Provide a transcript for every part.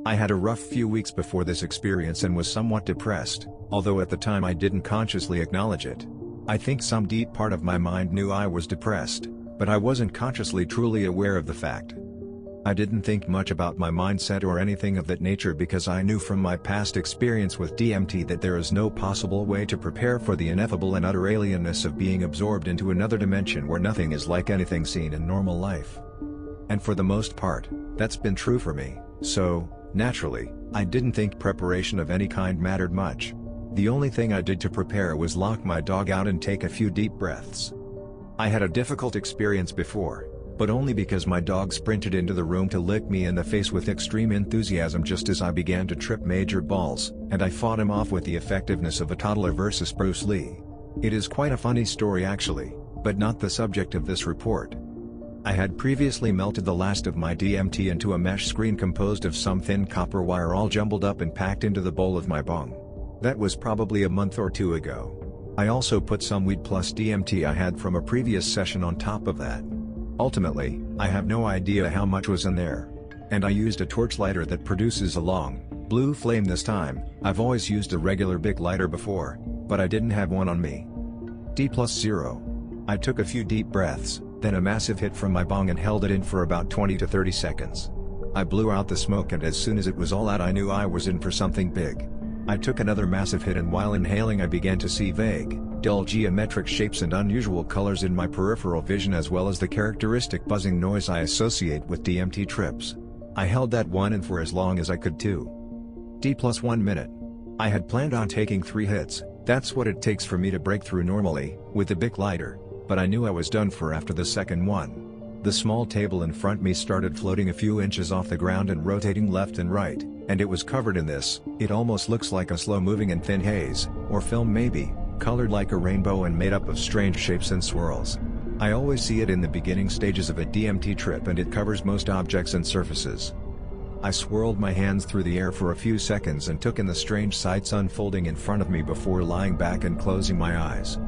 I had a rough few weeks before this experience and was somewhat depressed, although at the time I didn't consciously acknowledge it. I think some deep part of my mind knew I was depressed, but I wasn't consciously truly aware of the fact. I didn't think much about my mindset or anything of that nature because I knew from my past experience with DMT that there is no possible way to prepare for the ineffable and utter alienness of being absorbed into another dimension where nothing is like anything seen in normal life. And for the most part, that's been true for me, so, naturally, I didn't think preparation of any kind mattered much. The only thing I did to prepare was lock my dog out and take a few deep breaths. I had a difficult experience before, but only because my dog sprinted into the room to lick me in the face with extreme enthusiasm just as I began to trip major balls, and I fought him off with the effectiveness of a toddler versus Bruce Lee. It is quite a funny story actually, but not the subject of this report. I had previously melted the last of my DMT into a mesh screen composed of some thin copper wire all jumbled up and packed into the bowl of my bong. That was probably a month or two ago. I also put some weed plus DMT I had from a previous session on top of that. Ultimately, I have no idea how much was in there. And I used a torch lighter that produces a long, blue flame this time. I've always used a regular big lighter before, but I didn't have one on me. D+0. I took a few deep breaths, then a massive hit from my bong and held it in for about 20 to 30 seconds. I blew out the smoke and as soon as it was all out I knew I was in for something big. I took another massive hit and while inhaling I began to see vague, dull geometric shapes and unusual colors in my peripheral vision as well as the characteristic buzzing noise I associate with DMT trips. I held that one in for as long as I could too. D+1 minute. I had planned on taking 3 hits, that's what it takes for me to break through normally, with a big lighter, but I knew I was done for after the second one. The small table in front me started floating a few inches off the ground and rotating left and right, and it was covered in this, it almost looks like a slow-moving and thin haze, or film maybe, colored like a rainbow and made up of strange shapes and swirls. I always see it in the beginning stages of a DMT trip and it covers most objects and surfaces. I swirled my hands through the air for a few seconds and took in the strange sights unfolding in front of me before lying back and closing my eyes.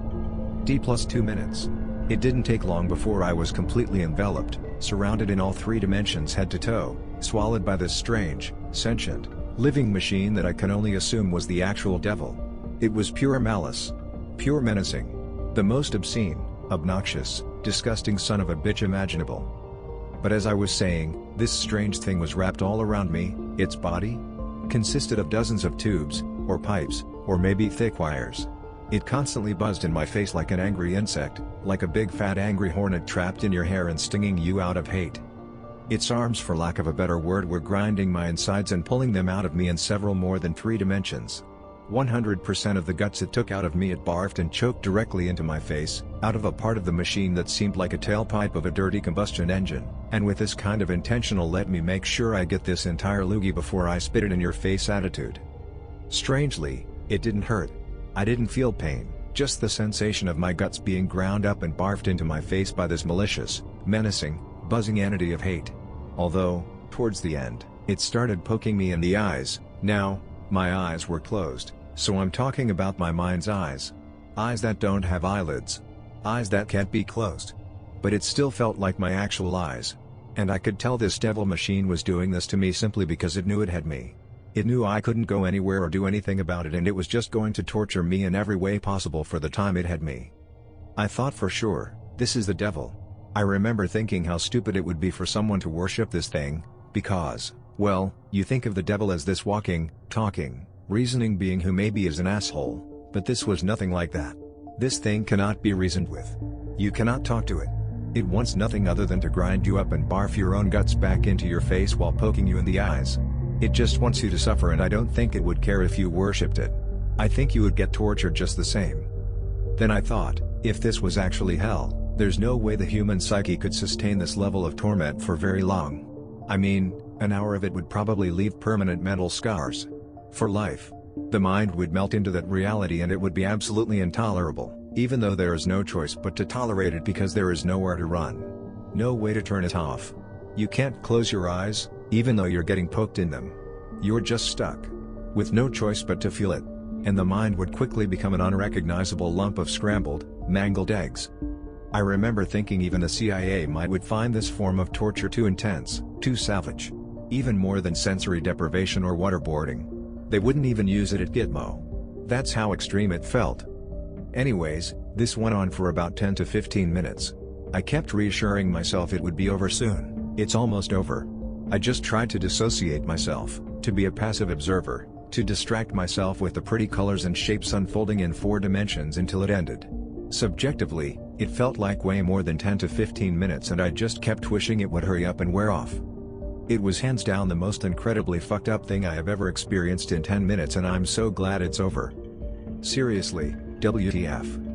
D+2 minutes. It didn't take long before I was completely enveloped, surrounded in all 3 dimensions head to toe, swallowed by this strange, sentient, living machine that I can only assume was the actual devil. It was pure malice. Pure menacing. The most obscene, obnoxious, disgusting son of a bitch imaginable. But as I was saying, this strange thing was wrapped all around me. Its body consisted of dozens of tubes, or pipes, or maybe thick wires. It constantly buzzed in my face like an angry insect, like a big fat angry hornet trapped in your hair and stinging you out of hate. Its arms, for lack of a better word, were grinding my insides and pulling them out of me in several more than 3 dimensions. 100% of the guts it took out of me it barfed and choked directly into my face, out of a part of the machine that seemed like a tailpipe of a dirty combustion engine, and with this kind of intentional let me make sure I get this entire loogie before I spit it in your face attitude. Strangely, it didn't hurt. I didn't feel pain, just the sensation of my guts being ground up and barfed into my face by this malicious, menacing, buzzing entity of hate. Although, towards the end, it started poking me in the eyes. Now, my eyes were closed, so I'm talking about my mind's eyes. Eyes that don't have eyelids. Eyes that can't be closed. But it still felt like my actual eyes. And I could tell this devil machine was doing this to me simply because it knew it had me. It knew I couldn't go anywhere or do anything about it and it was just going to torture me in every way possible for the time it had me. I thought for sure, this is the devil. I remember thinking how stupid it would be for someone to worship this thing, because, well, you think of the devil as this walking, talking, reasoning being who maybe is an asshole, but this was nothing like that. This thing cannot be reasoned with. You cannot talk to it. It wants nothing other than to grind you up and barf your own guts back into your face while poking you in the eyes. It just wants you to suffer and I don't think it would care if you worshipped it. I think you would get tortured just the same. Then I thought, if this was actually hell, there's no way the human psyche could sustain this level of torment for very long. I mean, an hour of it would probably leave permanent mental scars. For life. The mind would melt into that reality and it would be absolutely intolerable, even though there is no choice but to tolerate it because there is nowhere to run. No way to turn it off. You can't close your eyes, even though you're getting poked in them. You're just stuck. With no choice but to feel it. And the mind would quickly become an unrecognizable lump of scrambled, mangled eggs. I remember thinking even the CIA would find this form of torture too intense, too savage. Even more than sensory deprivation or waterboarding. They wouldn't even use it at Gitmo. That's how extreme it felt. Anyways, this went on for about 10 to 15 minutes. I kept reassuring myself it would be over soon. It's almost over. I just tried to dissociate myself, to be a passive observer, to distract myself with the pretty colors and shapes unfolding in 4 dimensions until it ended. Subjectively, it felt like way more than 10 to 15 minutes and I just kept wishing it would hurry up and wear off. It was hands down the most incredibly fucked up thing I have ever experienced in 10 minutes and I'm so glad it's over. Seriously, WTF.